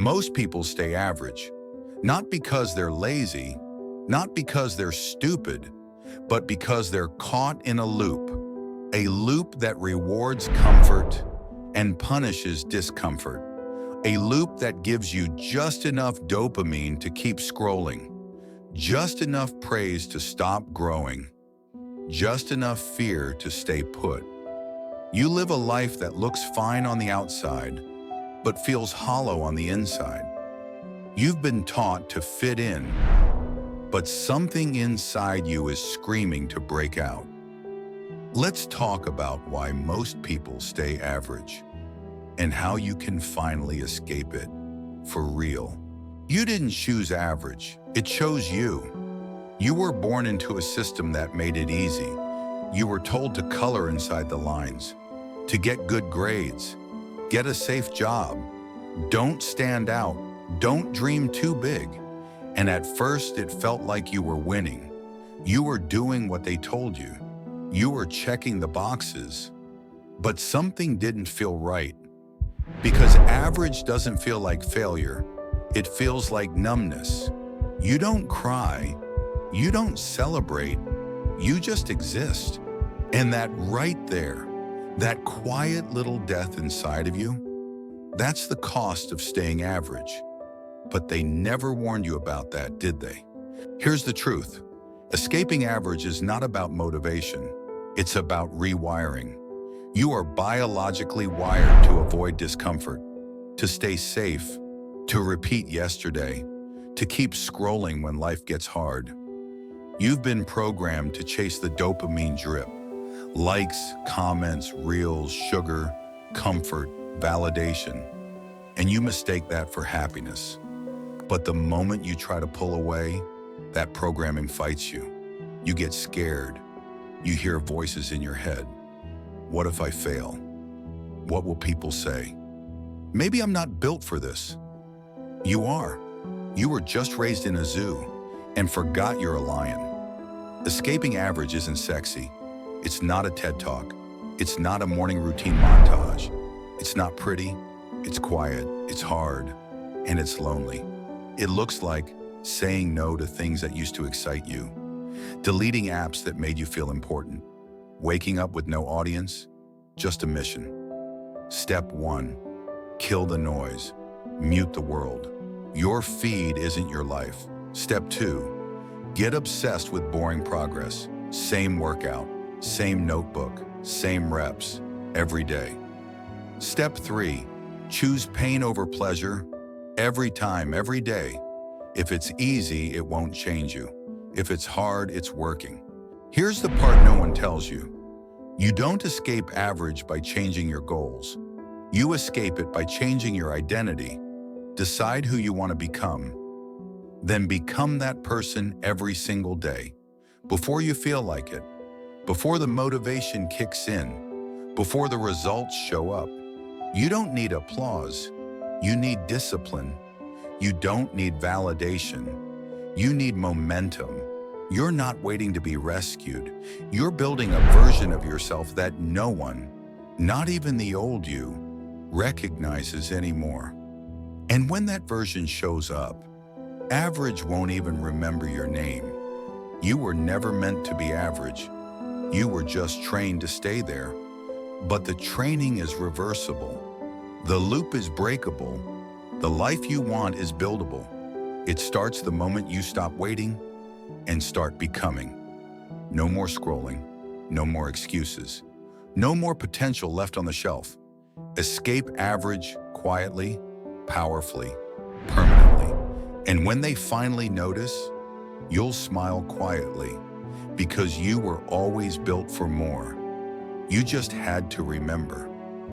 Most people stay average, not because they're lazy, not because they're stupid, but because they're caught in a loop that rewards comfort and punishes discomfort, a loop that gives you just enough dopamine to keep scrolling, just enough praise to stop growing, just enough fear to stay put. You live a life that looks fine on the outside, but feels hollow on the inside. You've been taught to fit in, but something inside you is screaming to break out. Let's talk about why most people stay average and how you can finally escape it for real. You didn't choose average, it chose you. You were born into a system that made it easy. You were told to color inside the lines, to get good grades, get a safe job, don't stand out, don't dream too big. And at first it felt like you were winning. You were doing what they told you. You were checking the boxes. But something didn't feel right. Because average doesn't feel like failure. It feels like numbness. You don't cry. You don't celebrate. You just exist. And that right there, that quiet little death inside of you, that's the cost of staying average. But they never warned you about that, did they? Here's the truth. Escaping average is not about motivation. It's about rewiring. You are biologically wired to avoid discomfort, to stay safe, to repeat yesterday, to keep scrolling when life gets hard. You've been programmed to chase the dopamine drip. Likes, comments, reels, sugar, comfort, validation. And you mistake that for happiness. But the moment you try to pull away, that programming fights you. You get scared. You hear voices in your head. What if I fail? What will people say? Maybe I'm not built for this. You are. You were just raised in a zoo and forgot you're a lion. Escaping average isn't sexy. It's not a TED Talk. It's not a morning routine montage. It's not pretty. It's quiet. It's hard. And it's lonely. It looks like saying no to things that used to excite you, deleting apps that made you feel important, waking up with no audience, just a mission. Step 1, kill the noise, mute the world. Your feed isn't your life. Step 2, get obsessed with boring progress. Same workout, same notebook, same reps, every day. Step 3, choose pain over pleasure. Every time, every day. If it's easy, it won't change you. If it's hard, it's working. Here's the part no one tells you. You don't escape average by changing your goals. You escape it by changing your identity. Decide who you want to become. Then become that person every single day. Before you feel like it. Before the motivation kicks in. Before the results show up. You don't need applause. You need discipline. You don't need validation. You need momentum. You're not waiting to be rescued. You're building a version of yourself that no one, not even the old you, recognizes anymore. And when that version shows up, average won't even remember your name. You were never meant to be average. You were just trained to stay there. But the training is reversible. The loop is breakable. The life you want is buildable. It starts the moment you stop waiting and start becoming. No more scrolling, no more excuses, no more potential left on the shelf. Escape average quietly, powerfully, permanently. And when they finally notice, you'll smile quietly because you were always built for more. You just had to remember.